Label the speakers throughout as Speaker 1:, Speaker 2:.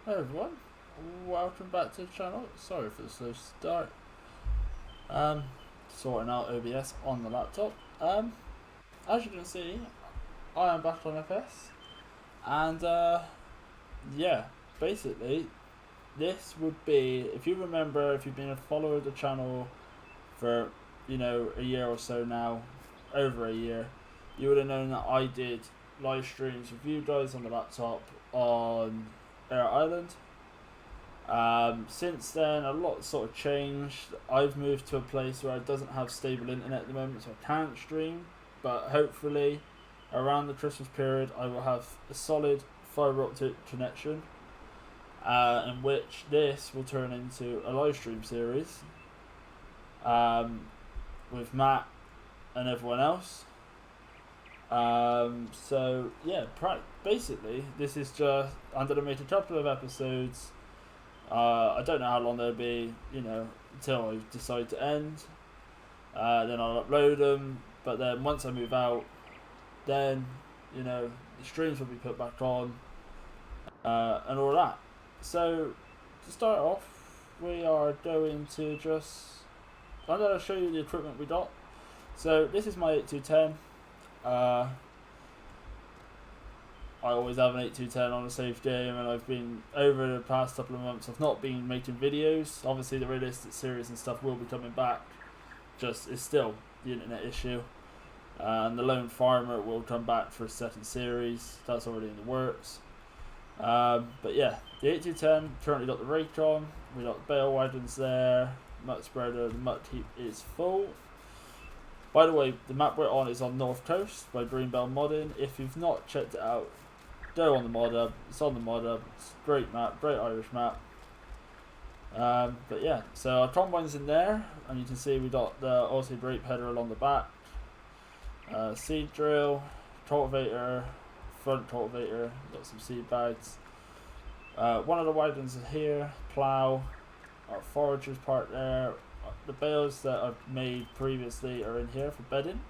Speaker 1: Hello everyone, welcome back to the channel. Sorry for the slow start. Um, Sorting out OBS on the laptop. As you can see, I am back on FS, and yeah, basically, this would be, if you remember, if you've been a follower of the channel for a year or so now, over a year, you would have known that I did live streams with you guys on the laptop on Eire Ireland. Since then, a lot sort of changed. I've moved to a place where it doesn't have stable internet at the moment, so I can't stream. But hopefully, around the Christmas period, I will have a solid fibre optic connection, in which this will turn into a live stream series with Matt and everyone else. So yeah, basically, this is just, I'm gonna make a couple of episodes. I don't know how long they'll be, until I decide to end. Then I'll upload them. But then once I move out, then, the streams will be put back on, and all that. So, to start off, we are going to I'm going to show you the equipment we got. So, this is my 8210. I always have an 8210 on a safe game, and I've been, over the past couple of months, I've not been making videos. Obviously the realistic series and stuff will be coming back, just it's still the internet issue. And the Lone Farmer will come back for a second series, that's already in the works. But yeah, the 8210 currently got the rake on, we got the bale wagons there, mutt spreader, the mutt heap is full. By the way, the map we're on is on North Coast by Greenbell Modding. If you've not checked it out, go on the mod hub. It's on the mod hub. It's a great map, great Irish map. But yeah, so our combine's in there, and you can see we got the Aussie grape header along the back, seed drill, cultivator, front cultivator, got some seed bags. One of the wagons is here, plough, our foragers part there. The bales that I've made previously are in here for bedding.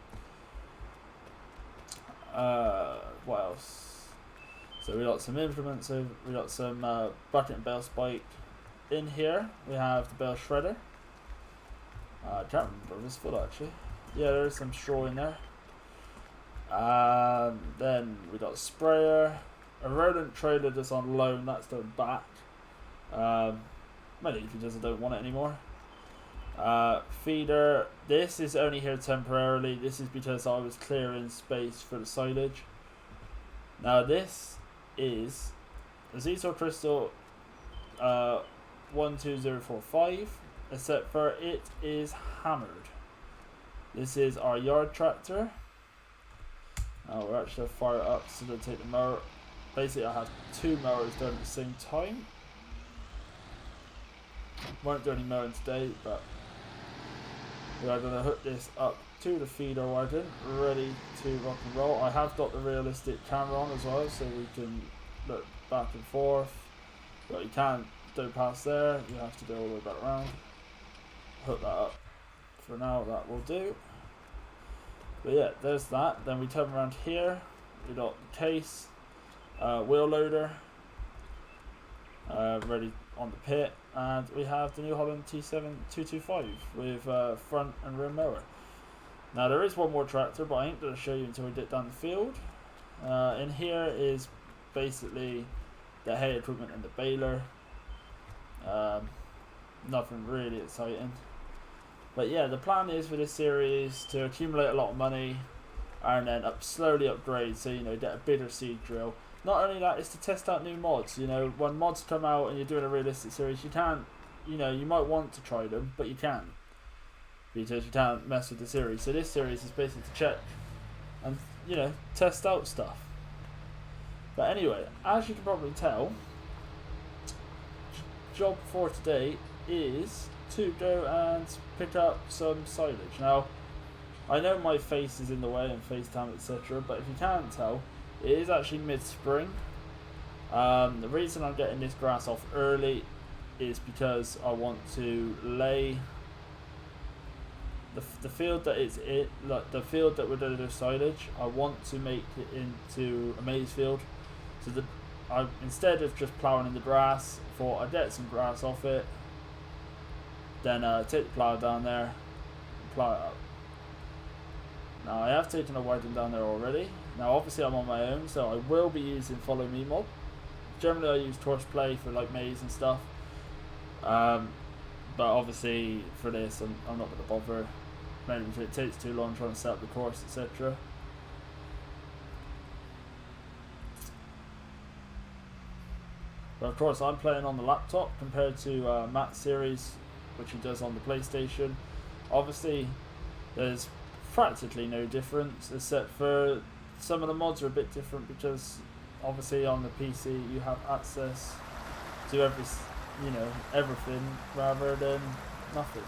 Speaker 1: What else? So we got some implements. So we got some bucket and bale spike in here. We have the bale shredder. I can't remember this full actually. Yeah, there is some straw in there. Then we got a sprayer, a rodent trailer that's on loan. That's going back. Maybe if he doesn't don't want it anymore. Feeder, this is only here temporarily. This is because I was clearing space for the silage. Now this is a Zito Crystal 12045, except for it is hammered. This is our yard tractor. We're actually going to fire it up so to take the mower. Basically I have two mowers done at the same time. Won't do any mowing today, but we are going to hook this up to the feeder wagon, ready to rock and roll. I have got the realistic camera on as well, so we can look back and forth. But you can't go past there, you have to go all the way back around. Hook that up. For now, that will do. But yeah, there's that. Then we turn around here. We got the case, wheel loader, ready on the pit, and we have the New Holland T7 225 with front and rear mower. Now there is one more tractor, but I ain't going to show you until we get down the field. In here is basically the hay equipment and the baler. Nothing really exciting. But yeah, the plan is for this series to accumulate a lot of money and then slowly upgrade, so get a bigger seed drill. Not only that, it's to test out new mods. When mods come out and you're doing a realistic series, you can't, you might want to try them, but you can't. Because you can't mess with the series. So this series is basically to check and, test out stuff. But anyway, as you can probably tell, job for today is to go and pick up some silage. Now, I know my face is in the way and FaceTime, etc., but if you can't tell, it is actually mid-spring. The reason I'm getting this grass off early is because I want to lay the field that it's in, like the field that we're going to do silage. I want to make it into a maize field. So I instead of just ploughing in the grass, thought I'd get some grass off it, then take the plough down there, and plough it up. Now I have taken a widen down there already. Now obviously I'm on my own, so I will be using Follow Me mod. Generally I use Torchplay for like maize and stuff, but obviously for this I'm not going to bother, mainly because it takes too long trying to set up the course, etc. But of course I'm playing on the laptop compared to Matt's series, which he does on the PlayStation. Obviously there's practically no difference, except for some of the mods are a bit different, because obviously on the PC you have access to everything rather than nothing.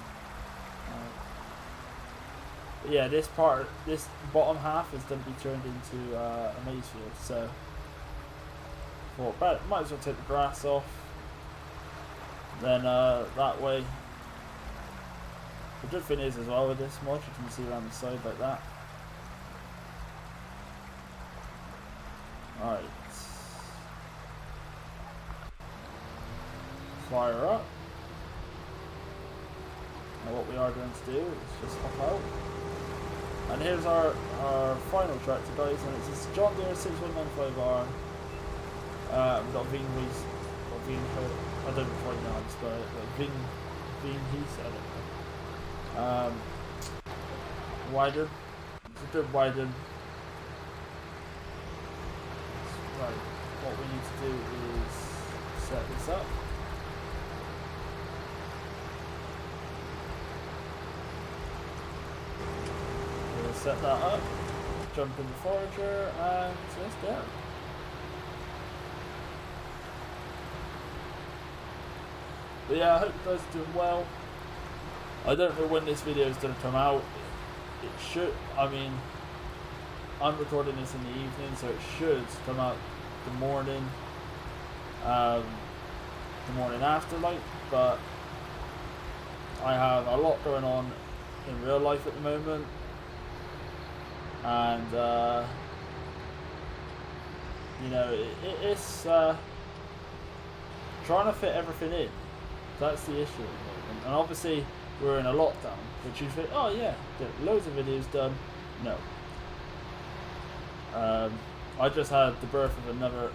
Speaker 1: But yeah, this bottom half is going to be turned into a maize field, so but might as well take the grass off, then that way. The good thing is as well with this mod, you can see around the side like that. Alright, fire up. Now what we are going to do is just hop out. And here's our final tractor, guys, and it's this John Deere 6195R. We've got I don't quite know how to spell it, but Veen-Heath, I don't know. Widen. It's a good widen. Right, what we need to do is set this up. We'll set that up, jump in the forager, and let's go. But yeah, I hope you guys are doing well. I don't know when this video is going to come out. It should, I mean, I'm recording this in the evening, so it should come out the morning after, like, but I have a lot going on in real life at the moment, and it's trying to fit everything in. That's the issue at the moment. And obviously we're in a lockdown, which you think, oh yeah, get loads of videos done. No. I just had the birth of another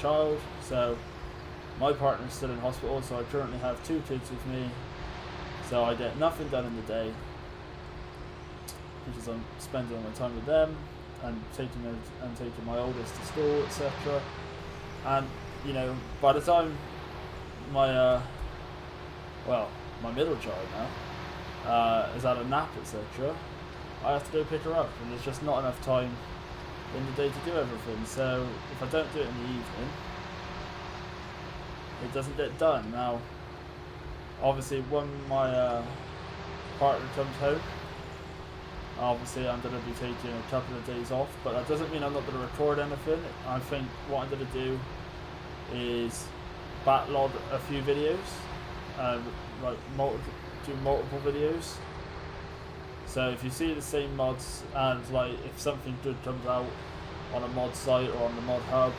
Speaker 1: child, so my partner's still in hospital, so I currently have 2 kids with me, so I get nothing done in the day, because I'm spending all my time with them and taking my oldest to school, etc. And by the time my middle child now has had a nap, etc., I have to go pick her up, and there's just not enough time in the day to do everything. So if I don't do it in the evening, it doesn't get done. Now obviously when my partner comes home, obviously I'm going to be taking a couple of days off, but that doesn't mean I'm not going to record anything. I think what I'm going to do is backlog a few videos, do multiple videos. So if you see the same mods, and like if something good comes out on a mod site or on the mod hub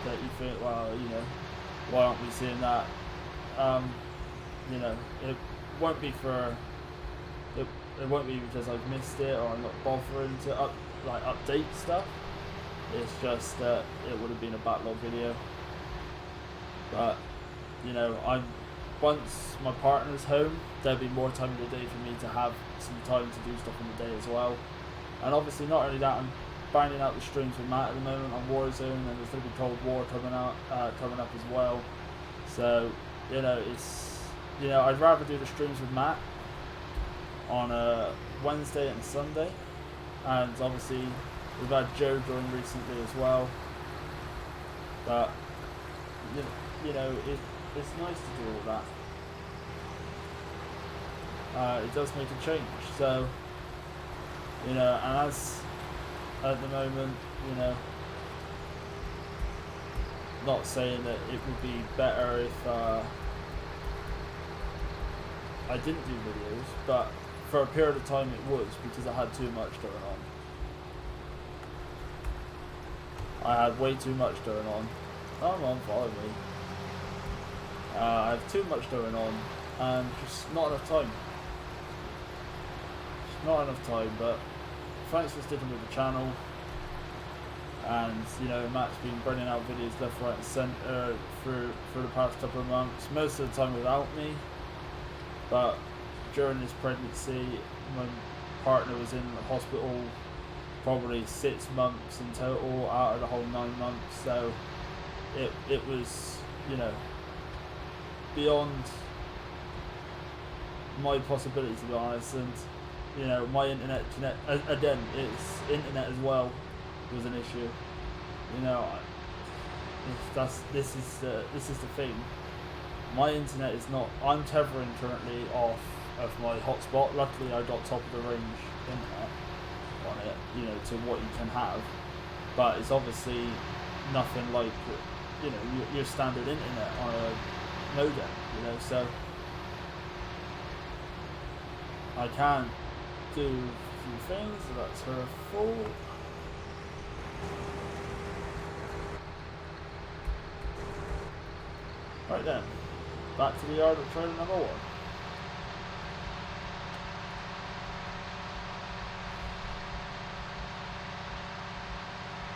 Speaker 1: that you think, well, why aren't we seeing that? It won't be it won't be because I've missed it or I'm not bothering to update stuff. It's just that it would have been a backlog video. But once my partner's home, there'll be more time in the day for me to have some time to do stuff in the day as well. And obviously not only that, I'm banging out the streams with Matt at the moment on Warzone, and there's going to be Cold War coming up as well. So I'd rather do the streams with Matt on a Wednesday and Sunday, and obviously we've had Joe join recently as well. But it's nice to do all that. It does make a change. So and as at the moment, not saying that it would be better if I didn't do videos, but for a period of time it was, because I had too much going on. I had way too much going on, I'm on Friday. I have too much going on and just not enough time. Just not enough time, but thanks for sticking with the channel. And you know, Matt's been bringing out videos left, right and centre for the past couple of months, most of the time without me. But during this pregnancy, my partner was in the hospital probably 6 months in total out of the whole 9 months, so it was, you know, beyond my possibility, to be honest. And you know, my internet again, it's internet as well was an issue. You know, this is the thing. My internet is not. I'm tethering currently off of my hotspot. Luckily, I got top of the range internet on it. You know, to what you can have, but it's obviously nothing like, you know, your standard internet on a modem. You know, so I can't do a few things. So that's her fault. Right then, back to the yard of trailer number 1.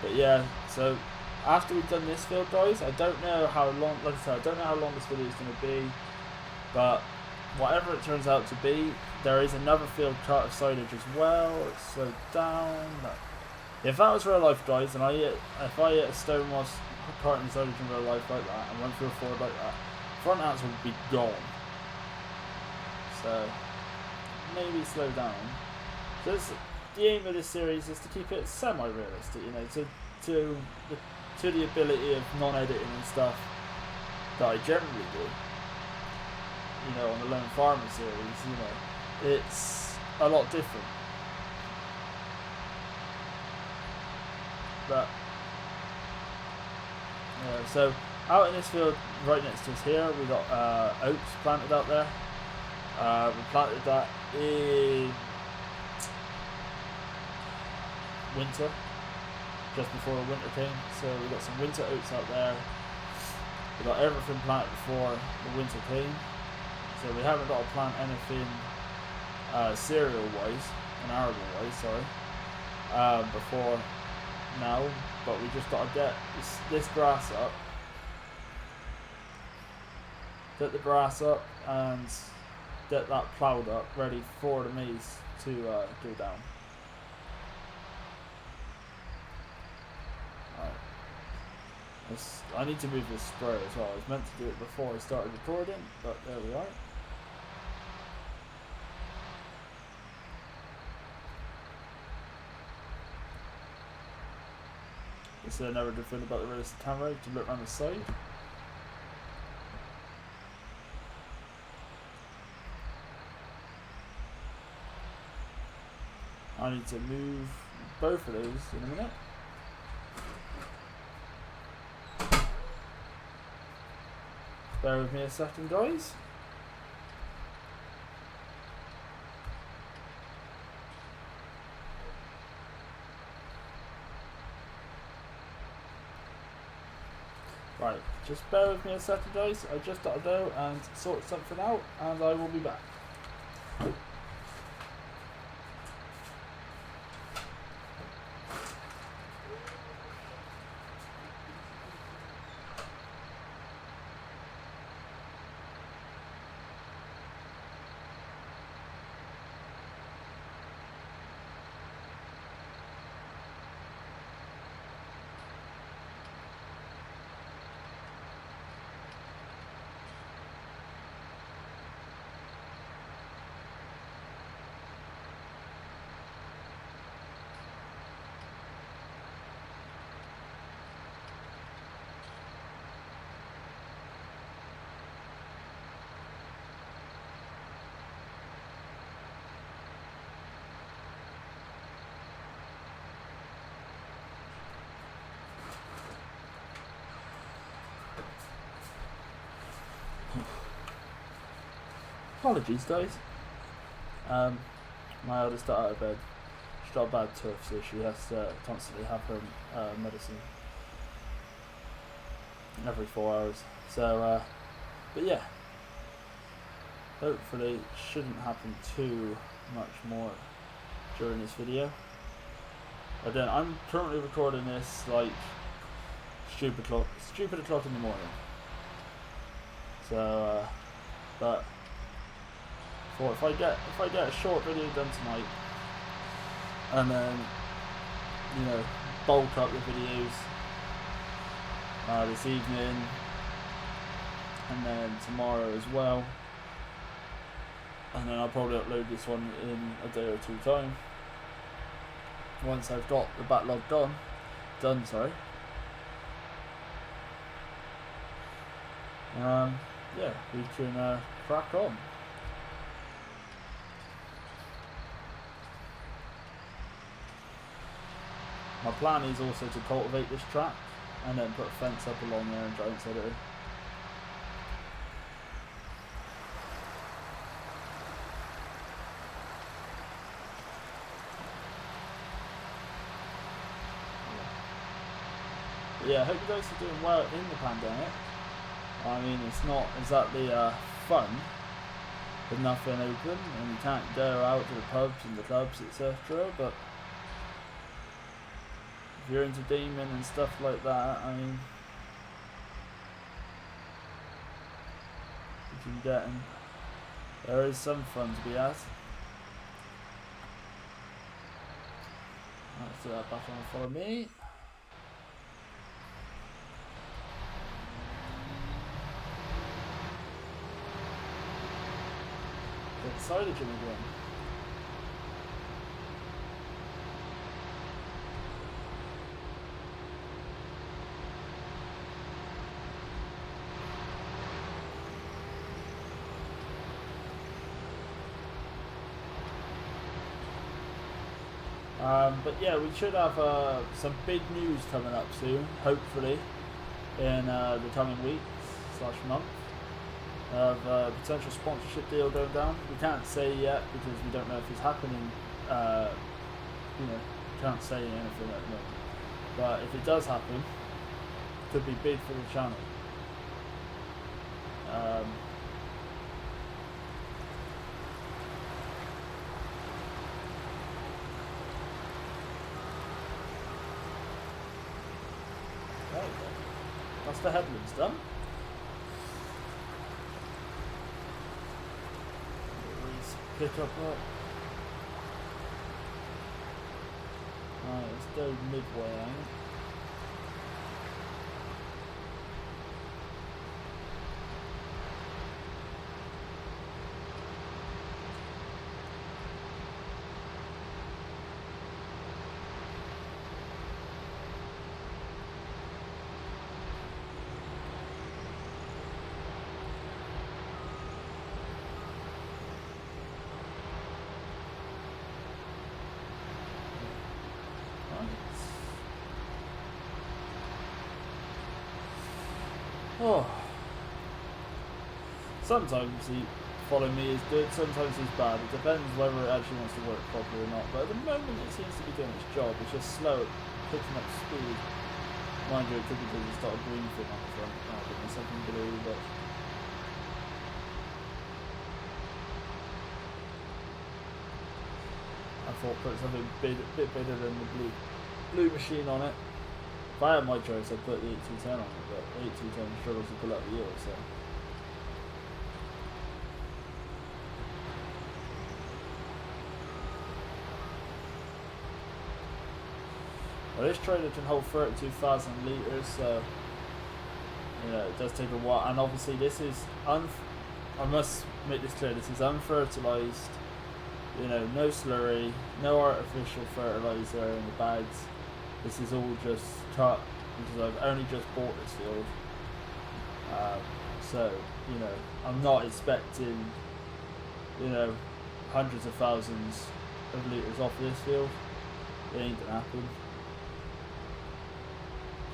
Speaker 1: But yeah, so after we've done this field, guys, I don't know how long, like I said, I don't know how long this video is going to be, but whatever it turns out to be, there is another field cut of silage as well. It's slowed down. If that was real life, guys, and if I hit a stone whilst carting silage in real life like that and went through a ford like that, front axle would be gone. So maybe slow down. So the aim of this series is to keep it semi-realistic, you know, to the ability of non-editing and stuff that I generally do. You know, on the Lone Farmer series, you know, it's a lot different. But yeah, so out in this field right next to us here, we got oats planted out there. We planted that in winter, just before the winter came. So we got some winter oats out there. We got everything planted before the winter came. So we haven't got to plant anything cereal wise and arable wise, sorry, before now. But we just got to get this grass up, get the grass up and get that ploughed up, ready for the maize to go down. Right. I need to move this sprayer as well. I was meant to do it before I started recording, but there we are. This is another good thing about the realistic camera, you can look around the side. I need to move both of those in a minute. Bear with me a second, guys. Right, just bear with me a second, guys. I just got to go and sort something out, and I will be back. Apologies, guys. My eldest got out of bed. She's got a bad tooth, so she has to constantly have her medicine. every 4 hours. So, but yeah, hopefully it shouldn't happen too much more during this video. I'm currently recording this like stupid o'clock in the morning. So, but if I get a short video done tonight, and then bulk up the videos this evening, and then tomorrow as well, and then I'll probably upload this one in a day or two time. Once I've got the backlog done. Yeah, we can crack on. My plan is also to cultivate this track and then put a fence up along there and try and set it in. Yeah, I hope you guys are doing well in the pandemic. I mean, it's not exactly fun with nothing open and you can't go out to the pubs and the clubs, etc. But if you're into gaming and stuff like that, I mean, you can get in. There is some fun to be had. That's back on follow me. Get excited, Jimmy again. But yeah, we should have some big news coming up soon, hopefully, in the coming weeks / month, of a potential sponsorship deal going down. We can't say yet because we don't know if it's happening. Can't say anything at the moment. But if it does happen, it could be big for the channel. That's the headlands done. Pick up. Alright, let's go midway. Oh. Sometimes following me is good, sometimes it's bad. It depends whether it actually wants to work properly or not. But at the moment it seems to be doing its job. It's just slow at picking up speed. Mind you, it could be because it's got a green thing on the front. Oh, there's something blue, but I thought put something bit bigger than the blue machine on it. If I had my choice, I'd put the 8210 on it, but the 8210 struggles to pull out the yield, so. Well, this trailer can hold 32,000 litres, so it does take a while. And obviously, this is I must make this clear. This is unfertilised. No slurry, no artificial fertiliser in the bags. This is all just cut because I've only just bought this field. So, I'm not expecting, hundreds of thousands of litres off this field. It ain't gonna happen.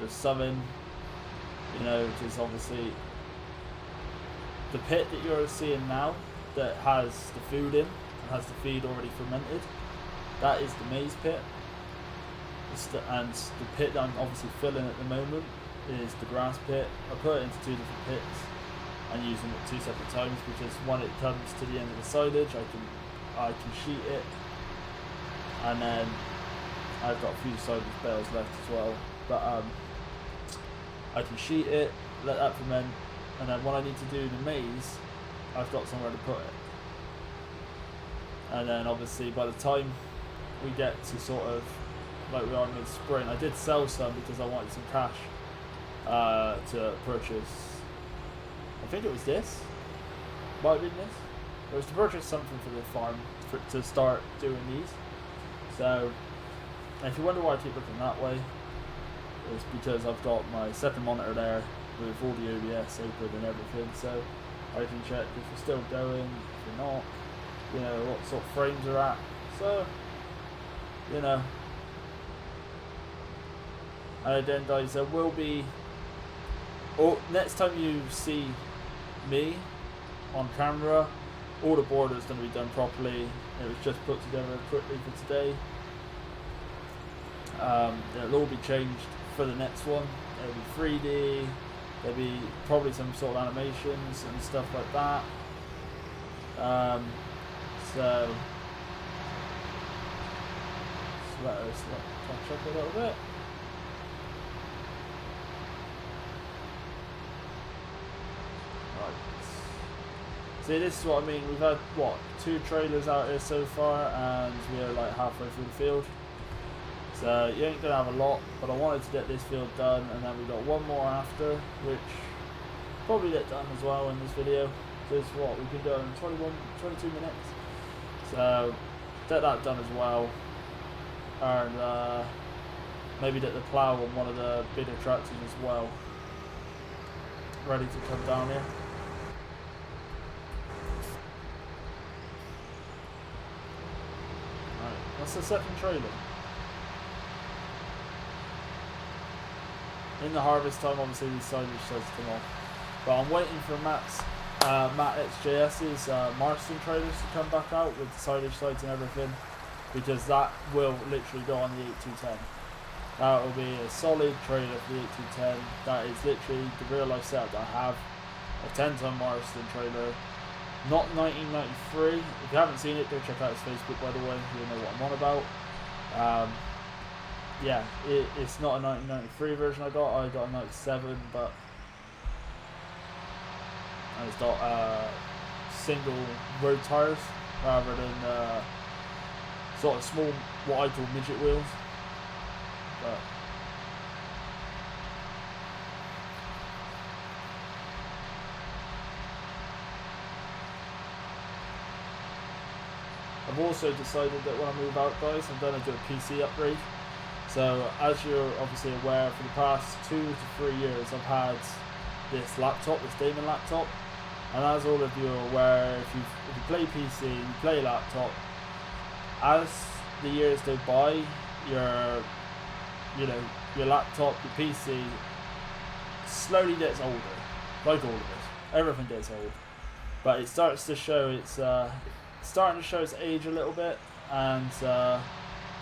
Speaker 1: Just something, just obviously the pit that you're seeing now that has the food in, and has the feed already fermented, that is the maize pit. And the pit that I'm obviously filling at the moment is the grass pit. I put it into 2 different pits and use them at 2 separate times because when it comes to the end of the silage, I can sheet it, and then I've got a few silage bales left as well. But I can sheet it, let that ferment, and then when I need to do the maize, I've got somewhere to put it. And then obviously by the time we get to sort of like we are mid-spring, I did sell some because I wanted some cash to purchase. I think it was this. Might have been this. It was to purchase something for the farm to start doing these. So if you wonder why I keep looking that way, it's because I've got my second monitor there with all the OBS open and everything, so I can check if we're still going, if we're not, you know, what sort of frames are at. So, you know. And then guys, there will be, next time you see me on camera, all the border is going to be done properly. It was just put together quickly for today. It'll all be changed for the next one. It'll be 3D, there'll be probably some sort of animations and stuff like that. So let us catch up a little bit. Right. See, this is what I mean. We've had, what, 2 trailers out here so far, and we're like halfway through the field. So you ain't going to have a lot, but I wanted to get this field done, and then we got one more after, which probably get done as well in this video. So it's what, we've been doing 22 minutes. So get that done as well, and maybe get the plough on one of the bigger tractors as well, ready to come down here. Right, that's the second trailer. In the harvest time, obviously these silage starts to come off, but I'm waiting for Matt XJS's Marston trailers to come back out with the silage sites and everything, because that will literally go on the 8210. That will be a solid trailer for the 8210. That is literally the real life setup that I have. A 10-ton Marston trailer, not 1993. If you haven't seen it, go check out his Facebook, by the way. You'll know what I'm on about. Yeah, it's not a 1993 version I got a 97, but it's got single road tires rather than sort of small, what I call midget wheels. But I've also decided that when I move out, guys, I'm going to do a PC upgrade. So as you're obviously aware, for the past 2 to 3 years I've had this laptop, this gaming laptop, and as all of you are aware, if you play PC, you play laptop, as the years go by, your laptop, your PC slowly gets older, like all of it. Everything gets old, but it starts to show its starting to show its age a little bit, and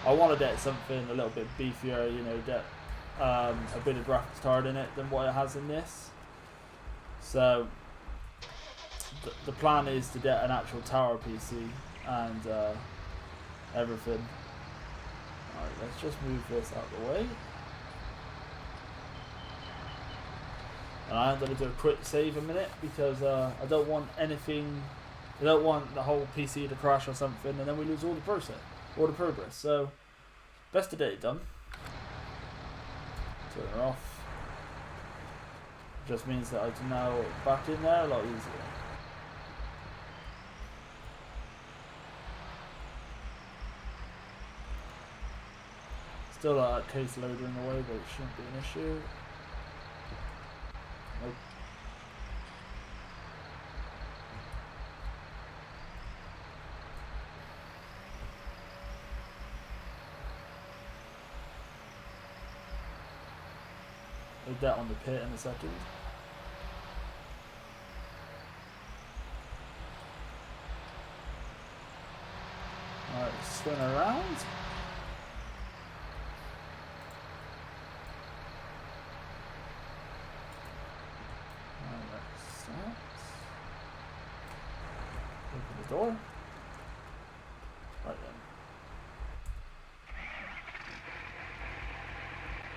Speaker 1: I want to get something a little bit beefier, you know, get a bit of graphics card in it than what it has in this. So the plan is to get an actual tower PC and everything. Alright, let's just move this out of the way. And I'm going to do a quick save a minute because I don't want anything, I don't want the whole PC to crash or something and then we lose all the progress. So best to get it done. Turn her off. Just means that I can now back in there a lot easier. Still that case loader in the way, but it shouldn't be an issue. Nope. Load that on the pit in a second. Alright, spin around. safe door. Right then.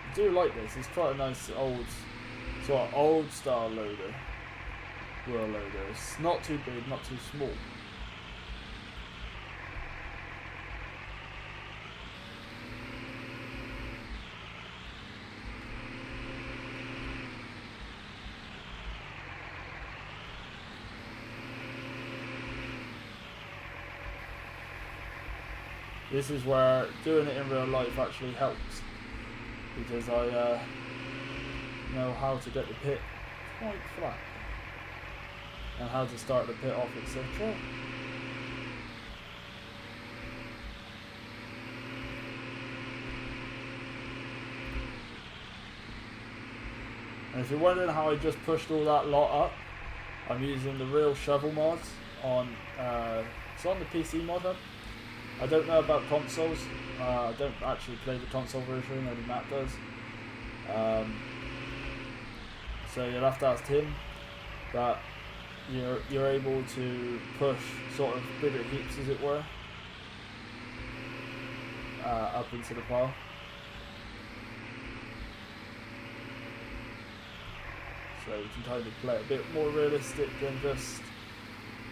Speaker 1: I do like this. It's quite a nice old style loader. Wheel loader. It's not too big, not too small. This is where doing it in real life actually helps, because I know how to get the pit quite flat and how to start the pit off, etc. And if you're wondering how I just pushed all that lot up, I'm using the real shovel mods on it's on the PC mod hub. I don't know about consoles. I don't actually play the console version, only Matt does. So you'll have to ask him. But you're able to push sort of bigger heaps, as it were, up into the pile. So you can kind of play a bit more realistic than just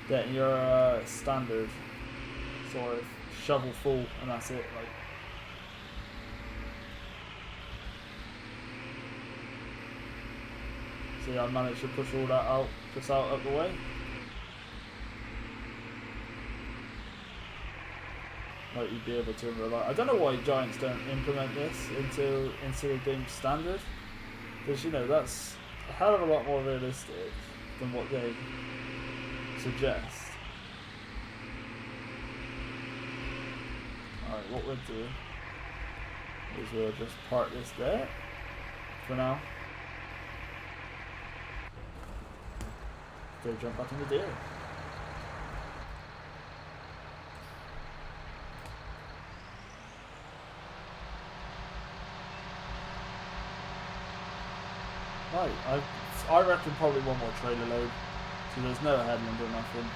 Speaker 1: getting your standard sort of shovel full and that's it. Like, see, I managed to push all that out, just out of the way. Like you'd be able to rely. I don't know why Giants don't implement this into the game standard, because you know that's a hell of a lot more realistic than what they suggest. Alright, what we'll do is we'll just park this there for now. Go jump back in the deal. Right, I reckon probably one more trailer load, so there's no headland or nothing,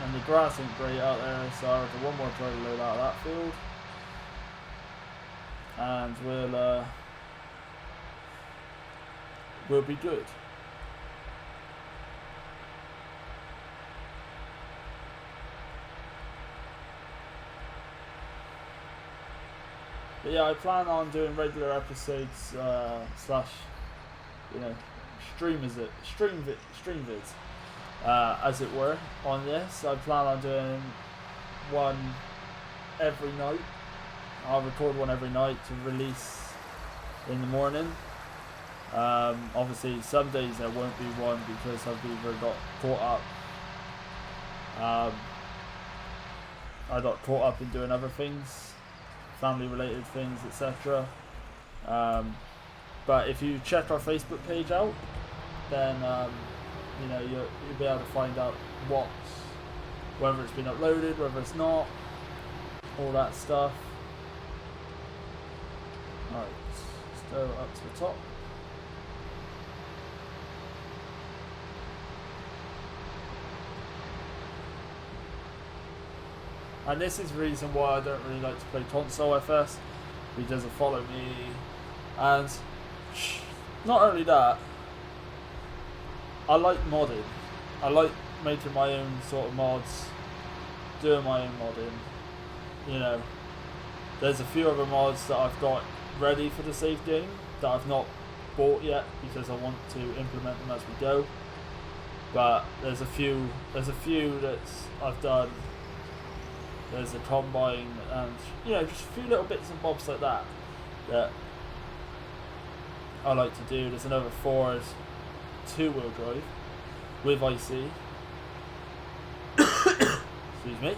Speaker 1: and the grass ain't great out there, so I reckon one more trailer load out of that field, and we'll be good. But yeah, I plan on doing regular episodes slash, you know, stream vids, as it were, on this. I plan on doing one every night. I'll record one every night to release in the morning. Obviously some days there won't be one because I've either got caught up I got caught up in doing other things, family related things, etc. But if you check our Facebook page out, then you know, you'll be able to find out whether it's been uploaded, whether it's not, all that stuff. Alright, let's go up to the top. And this is the reason why I don't really like to play console FS. He doesn't follow me, and not only that, I like modding. I like making my own sort of mods, doing my own modding. You know, there's a few other mods that I've got ready for the save game that I've not bought yet because I want to implement them as we go. But there's a few that I've done. There's a combine and, you know, just a few little bits and bobs like that I like to do. There's another Ford 2-wheel drive with IC. Excuse me.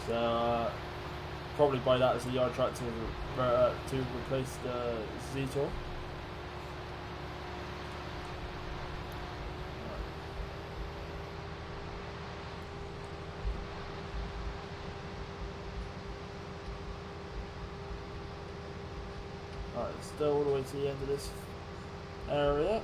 Speaker 1: So probably buy that as a yard track to replace the Z-Tour. Alright, still all the way to the end of this area.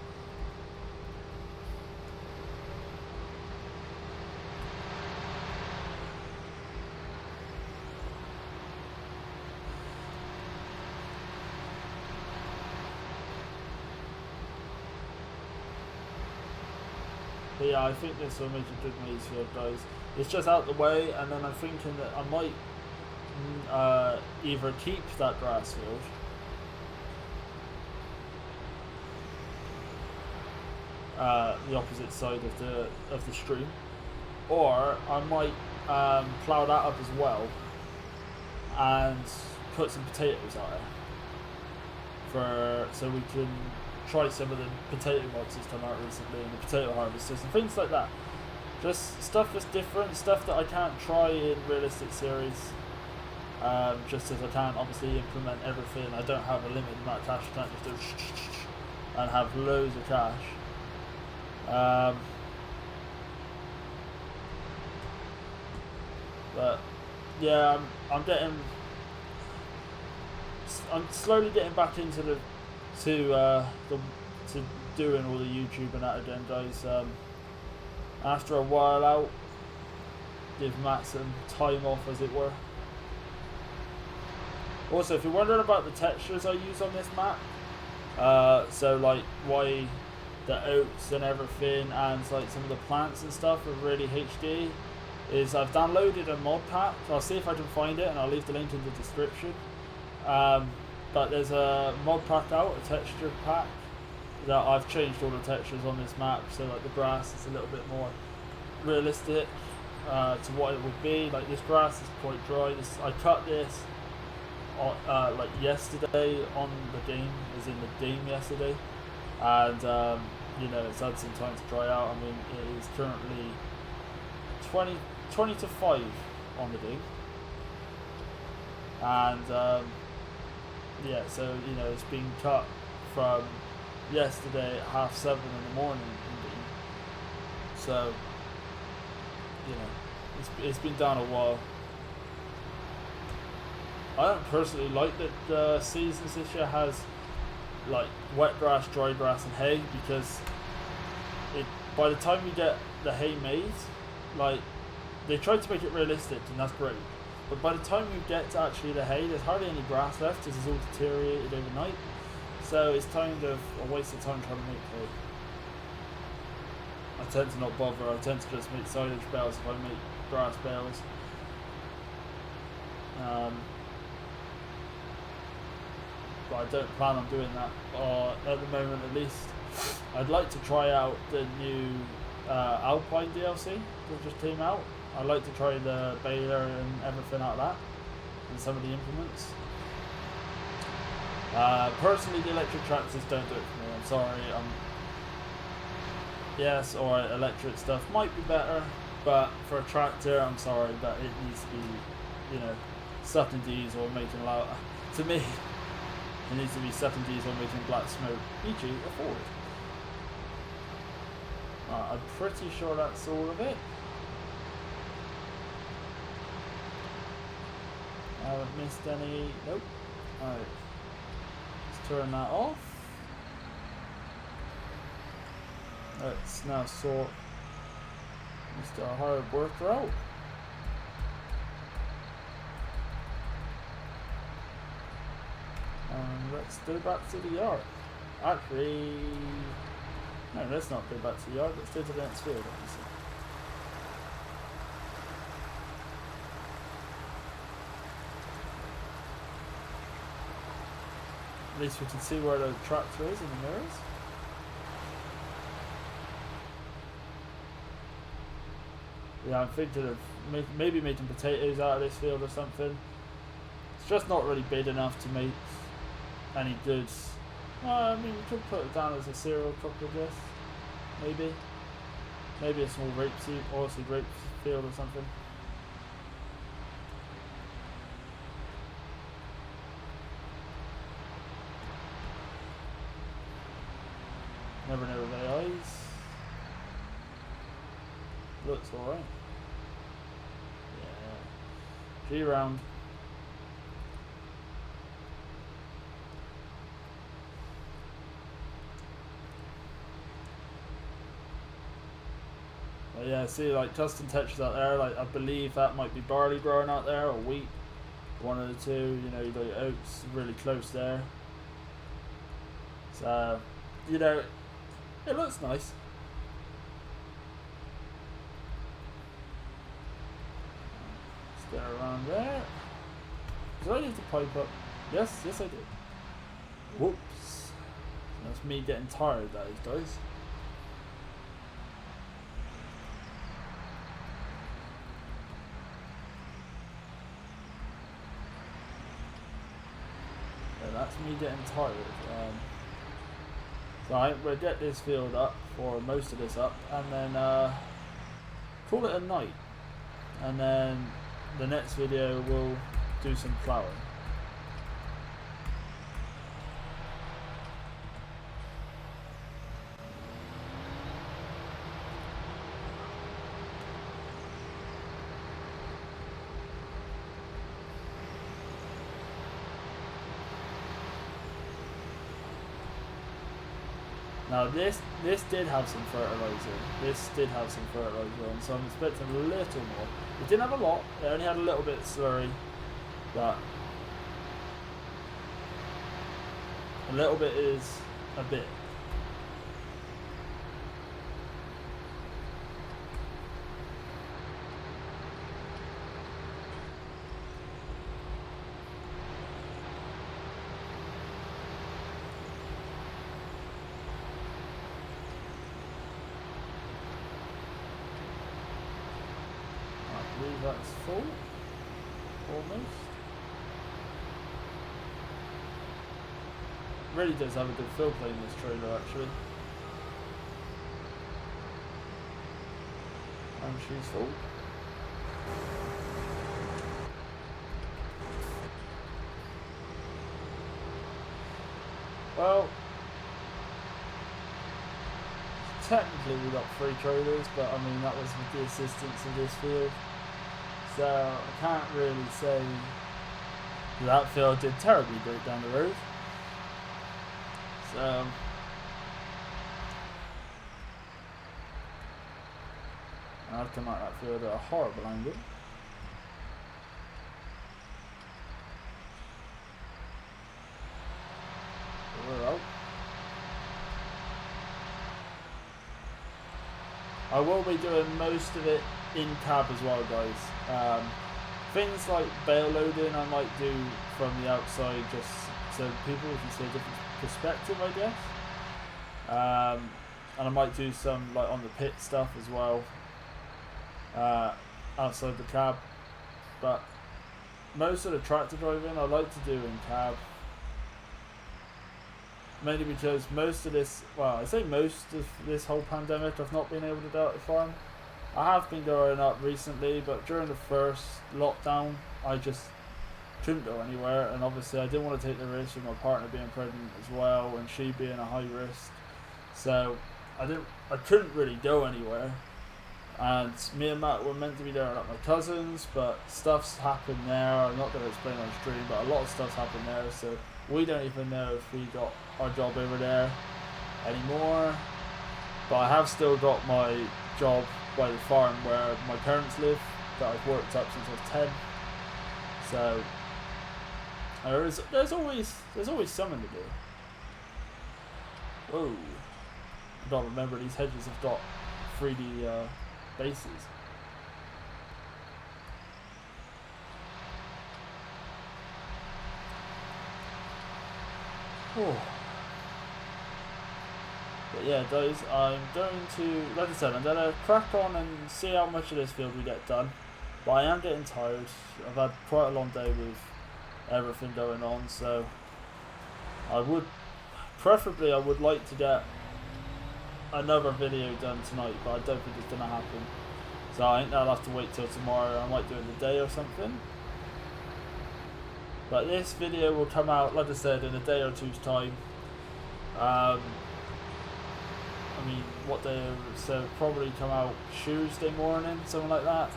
Speaker 1: But yeah, I think this will make a good maize field, guys. It's just out the way, and then I'm thinking that I might either keep that grass field, the opposite side of the stream, or I might plough that up as well and put some potatoes out there so we can try some of the potato mods that's come out recently and the potato harvesters and things like that. Just stuff that's different, stuff that I can't try in realistic series. Just as I can't obviously implement everything. I don't have a limited amount of cash. I can't just do and have loads of cash. But yeah, I'm slowly getting back into to doing all the YouTube and that again, guys. After a while out, give Matt some time off, as it were. Also, if you're wondering about the textures I use on this map, so like why the oats and everything and like some of the plants and stuff are really HD, is I've downloaded a mod pack. I'll see if I can find it and I'll leave the link in the description. But there's a mod pack out, a texture pack, that I've changed all the textures on this map, so like the grass is a little bit more realistic to what it would be. Like this grass is quite dry. I cut this like yesterday on the game, as in the game yesterday, and you know, it's had some time to dry out. I mean, it is currently 20 to 5 on the game, and yeah, so you know, it's been cut from yesterday at 7:30 in the morning in game. So you know, it's been down a while. I don't personally like that the seasons this year has like wet grass, dry grass and hay, because by the time you get the hay made, like they tried to make it realistic and that's great, but by the time you get to actually the hay, there's hardly any grass left because it's all deteriorated overnight. So it's kind of a waste of time trying to make hay. I tend to not bother. I tend to just make silage bales if I make grass bales. But I don't plan on doing that at the moment, at least. I'd like to try out the new Alpine DLC that just came out. I'd like to try the baler and everything like that, and some of the implements. Personally, the electric tractors don't do it for me. I'm sorry. Yes, or electric stuff might be better, but for a tractor, I'm sorry, but it needs to be, you know, sucking diesel or making loud. To me, it needs to be sucking diesel or making black smoke, e.g. a Ford. I'm pretty sure that's all of it. I haven't missed any. Nope. Alright. Let's turn that off. Let's now sort Mr. Hard Worker out. And let's go back to the yard. Actually, no, let's not go back to the yard. Let's go to the next field, obviously. At least we can see where the tractor is in the mirrors. Yeah, I'm thinking of maybe making potatoes out of this field or something. It's just not really big enough to make any goods. Well, I mean, we could put it down as a cereal crop, I guess. Maybe a small rapeseed, grape field or something. Never know with my eyes. Looks alright. Yeah. G round. But yeah, see, like custom textures out there, like I believe that might be barley growing out there, or wheat. One of the two, you know, you got your oats really close there. So, you know, it looks nice. Get around there. Did I use the pipe up? Yes, yes I did. Whoops. That's me getting tired, that is, guys. Yeah, that's me getting tired. So we'll get this field up, or most of this up, and then call it a night. And then the next video we'll do some plowing. Now this did have some fertilizer. This did have some fertilizer on, so I'm expecting a little more. It didn't have a lot. It only had a little bit slurry, but a little bit is a bit. I believe that's full, almost. Really does have a good fill plane, this trailer, actually. And she's full. Well, technically we got 3 trailers, but I mean that was with the assistance of this field. So I can't really say that field did terribly great down the road. So I've come out that field at a horrible angle. But we're out. I will be doing most of it in cab as well, guys. Things like bale loading I might do from the outside, just so people can see a different perspective, I guess. And I might do some like on the pit stuff as well, outside the cab. But most of the tractor driving I like to do in cab, mainly because most of this, well, I say most of this whole pandemic I've not been able to do at the farm. I have been going up recently, but during the first lockdown I just couldn't go anywhere, and obviously I didn't want to take the risk with my partner being pregnant as well, and she being a high risk, so I couldn't really go anywhere. And me and Matt were meant to be there at my cousin's, but stuff's happened there. I'm not going to explain on stream, but a lot of stuff's happened there, so we don't even know if we got our job over there anymore. But I have still got my job by the farm where my parents live, that I've worked up since I was 10. So there's always something to do. Whoa! I don't remember, these hedges have got 3D bases. Oh. But yeah, guys, I'm going to, like I said, I'm going to crack on and see how much of this field we get done. But I am getting tired. I've had quite a long day with everything going on, so I would like to get another video done tonight, but I don't think it's going to happen. So I think I'll have to wait till tomorrow. I might do it in the day or something. But this video will come out, like I said, in a day or two's time. I mean, what day? So probably come out Tuesday morning, something like that.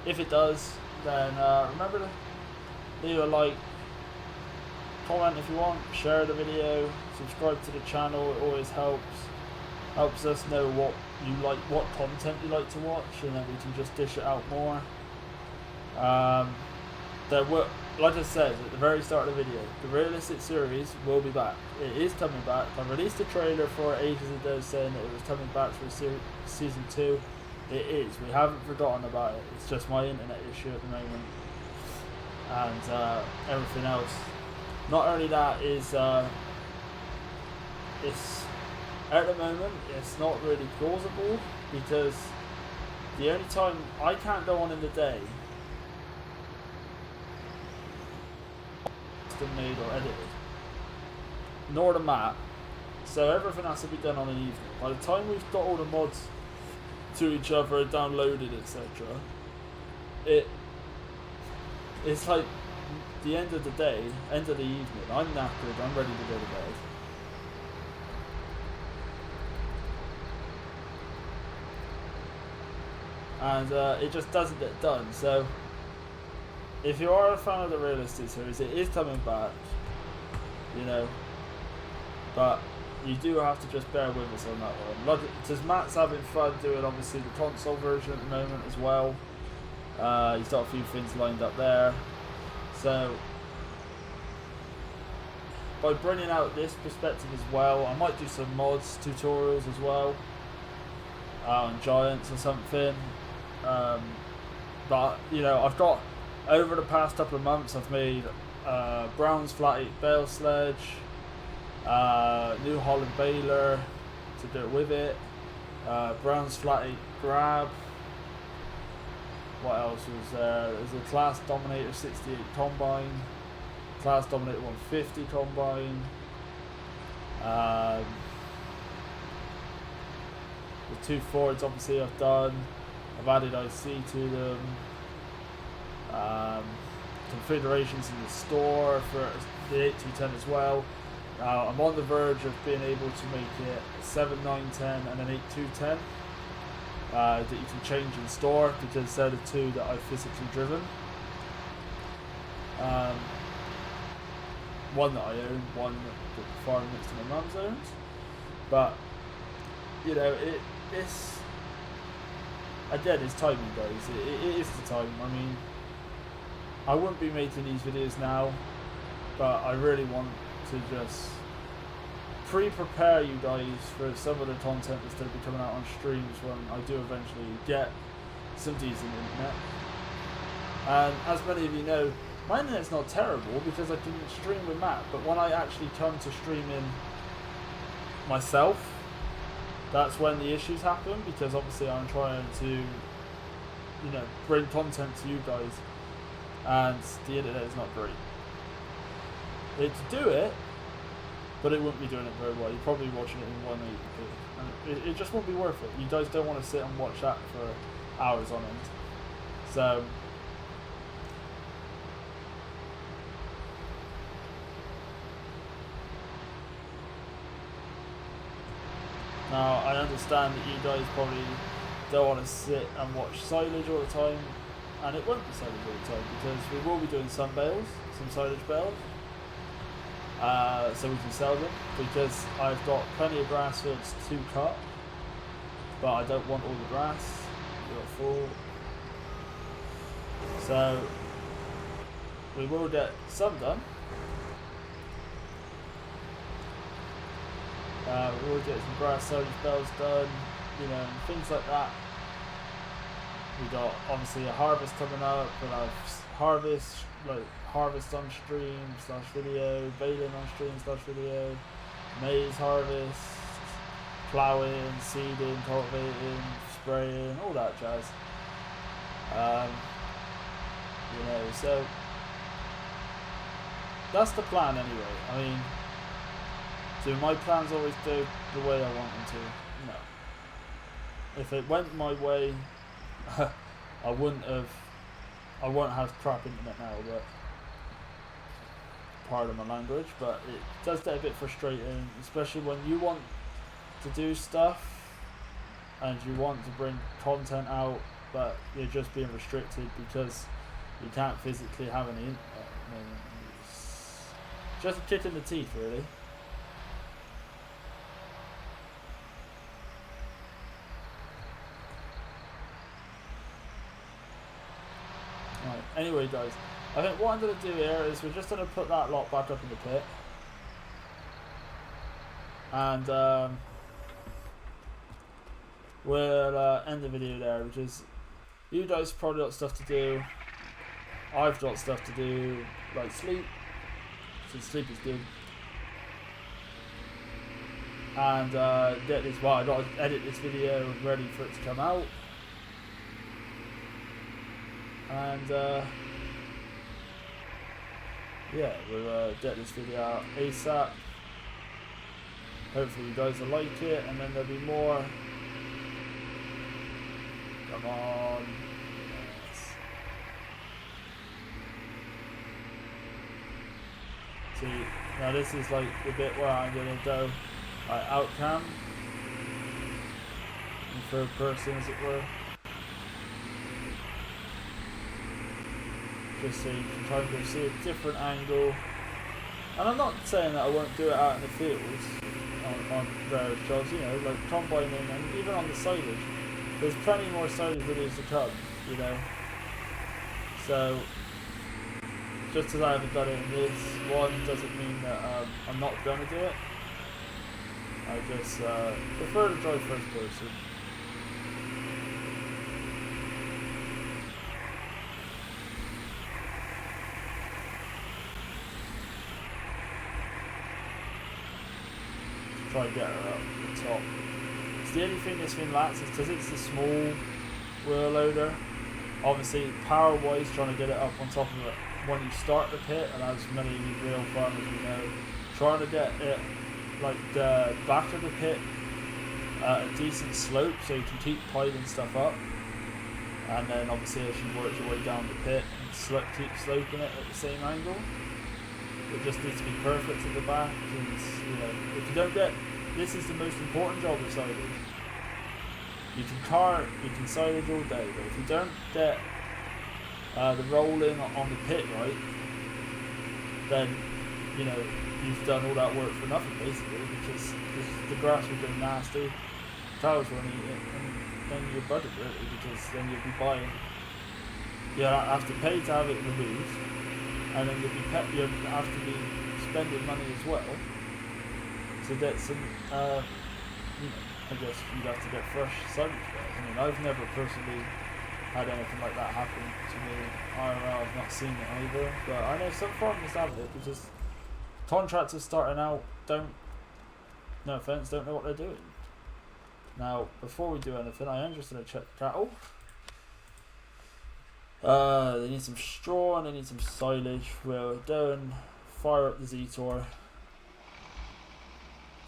Speaker 1: If it does, then remember to leave a like, comment if you want, share the video, subscribe to the channel. It always helps us know what you like, what content you like to watch, and then we can just dish it out more. There were, like I said at the very start of the video, the realistic series will be back. It is coming back. I released a trailer for it ages ago saying that it was coming back for season 2. It is. We haven't forgotten about it. It's just my internet issue at the moment, and everything else. Not only that is it's at the moment it's not really plausible because the only time I can't go on in the day, it's been made or edited, nor the map. So everything has to be done on an evening. By the time we've got all the mods to each other, downloaded, etc., it's like the end of the day, end of the evening. I'm knackered. I'm ready to go to bed. And it just doesn't get done. So if you are a fan of the realistic series, it is coming back, you know, but you do have to just bear with us on that one. Because Matt's having fun doing obviously the console version at the moment as well. He's got a few things lined up there. So by bringing out this perspective as well, I might do some mods tutorials as well on Giants or something. But you know, I've got over the past couple of months, I've made Brown's Flat 8 bale sledge, New Holland baler to do it with it, Brown's Flat 8 grab. What else was there? There's a Class Dominator 68 combine, Class Dominator 150 combine, the two Fords obviously I've done. I've added IC to them. Configurations in the store for the 8210 as well. I'm on the verge of being able to make it a 7910 and an 8210 that you can change in store because they're the two that I've physically driven. One that I own, one that the farm next to my mum's owns. But you know, it's again, it's timing, guys. It is the time. I mean, I wouldn't be making these videos now, but I really want to just pre-prepare you guys for some of the content that's going to be coming out on streams when I do eventually get some decent internet. And as many of you know, my internet's not terrible because I can stream with Matt, but when I actually come to streaming myself, that's when the issues happen, because obviously I'm trying to, you know, bring content to you guys, and the internet is not great. It's do it, but it wouldn't be doing it very well. You're probably watching it in 180p, and it just won't be worth it. You guys don't want to sit and watch that for hours on end. So now I understand that you guys probably don't want to sit and watch silage all the time, and it won't be silage all the time because we will be doing some bales, some silage bales, so we can sell them, because I've got plenty of grass fields to cut, but I don't want all the grass. We've got full. So we will get some done. We will get some grass silage bales done, you know, and things like that. We got obviously a harvest coming up, but I've harvest on stream / video, baling on stream / video, maize harvest, ploughing, seeding, cultivating, spraying, all that jazz. You know, so that's the plan anyway. I mean, do my plans always go the way I want them to? No. If it went my way, I wouldn't have crap internet now, but pardon my language, but it does get a bit frustrating, especially when you want to do stuff and you want to bring content out, but you're just being restricted because you can't physically have any internet. I mean, it's just a kick in the teeth, really. Right, anyway guys, I think what I'm going to do here is we're just going to put that lot back up in the pit, and we'll end the video there, because you guys probably got stuff to do. I've got stuff to do, like sleep. So sleep is good. And get this. Well, I got to edit this video ready for it to come out. And yeah, we'll get this video out ASAP. Hopefully you guys will like it, and then there'll be more. Come on. Yes. See, now this is like the bit where I'm going to go out cam in third person, as it were. Just so you can kind of see a different angle. And I'm not saying that I won't do it out in the fields on various jobs, you know, like combining, and even on the silage. There's plenty more silage videos to come, you know. So, just because I haven't done it in this one doesn't mean that I'm not going to do it. I just prefer to try first person. Try and get her up the top. It's the only thing this thing lacks is because it's a small wheel loader. Obviously, power wise, trying to get it up on top of it when you start the pit, and as many real farmers we know, trying to get it like the back of the pit at a decent slope so you can keep piling stuff up, and then obviously as you work your way down the pit and keep sloping it at the same angle. It just needs to be perfect at the back, and you know, if you don't get, this is the most important job of silage. You can cart, you can silage all day, but if you don't get the rolling on the pit right, then you know you've done all that work for nothing basically, because the grass will go nasty, cows won't eat it, and then you're buttered really, because then you'll be buying, you have to pay to have it removed. And then you'll have to be spending money as well to get some, you know, I guess you'd have to get fresh silage bags. I mean, I've never personally had anything like that happen to me. I've not seen it either, but I know some farmers have it, because contractors starting out no offence, don't know what they're doing. Now, before we do anything, I am just going to check the cattle. They need some straw and they need some silage. We'll go and fire up the Z-Tor,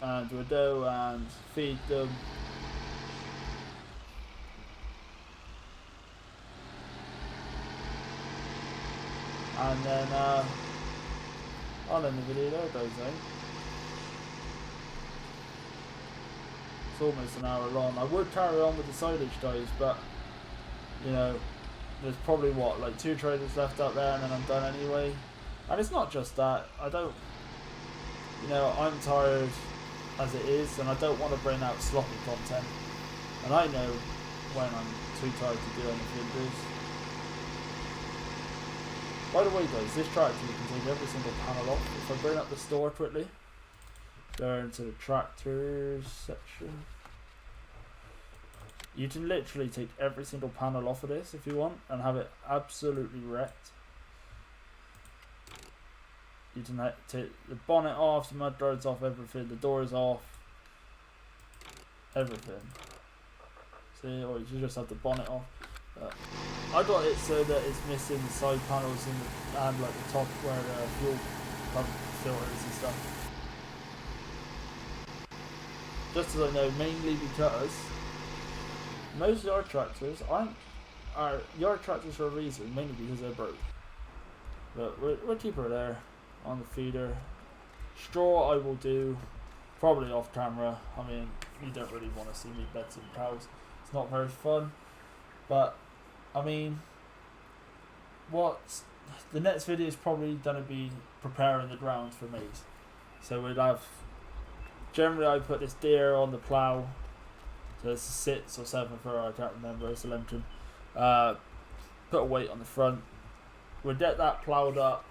Speaker 1: and we'll go and feed them. And then I'll end the video there, guys. It's almost an hour long. I would carry on with the silage, guys, but you know, there's probably what, like 2 traders left out there, and then I'm done anyway. And it's not just that, I don't, you know, I'm tired as it is, and I don't want to bring out sloppy content, and I know when I'm too tired to do anything this. By the way guys, this tractor, you can take every single panel off. If I bring up the store quickly, go into the tractors section. You can literally take every single panel off of this if you want and have it absolutely wrecked. You can take the bonnet off, the mudguards off, everything, the doors off, everything. See, or you can just have the bonnet off. I got it so that it's missing the side panels and like the top where the fuel pump filters and stuff. Just as I know, mainly because most yard tractors are yard tractors for a reason, mainly because they're broke. But we'll keep her there on the feeder. Straw I will do, probably off camera. I mean, you don't really want to see me bed some cows. It's not very fun. But, I mean, the next video is probably going to be preparing the ground for maize. So we'd have, generally I put this deer on the plough. So it's a 6 or 7 for I can't remember, it's a Lemton. Put a weight on the front. We'll get that ploughed up.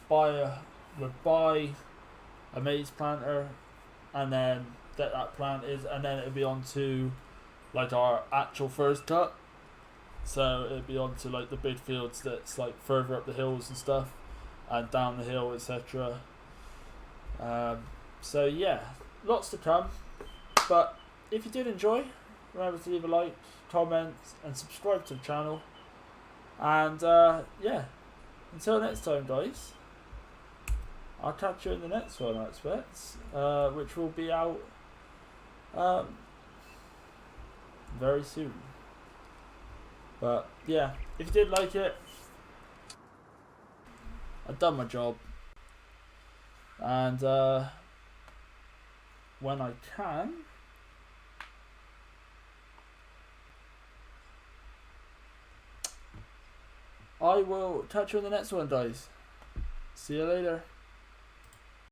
Speaker 1: We'll buy a maize planter, and then get that planted, and then it'll be on to like our actual first cut. So it'd be onto like the big fields that's like further up the hills and stuff, and down the hill, etc. So yeah, lots to come. But if you did enjoy, remember to leave a like, comment, and subscribe to the channel. And yeah, until next time, guys. I'll catch you in the next one, I expect, which will be out very soon. But yeah, if you did like it, I've done my job. And when I can, I will catch you in the next one, guys. See you later.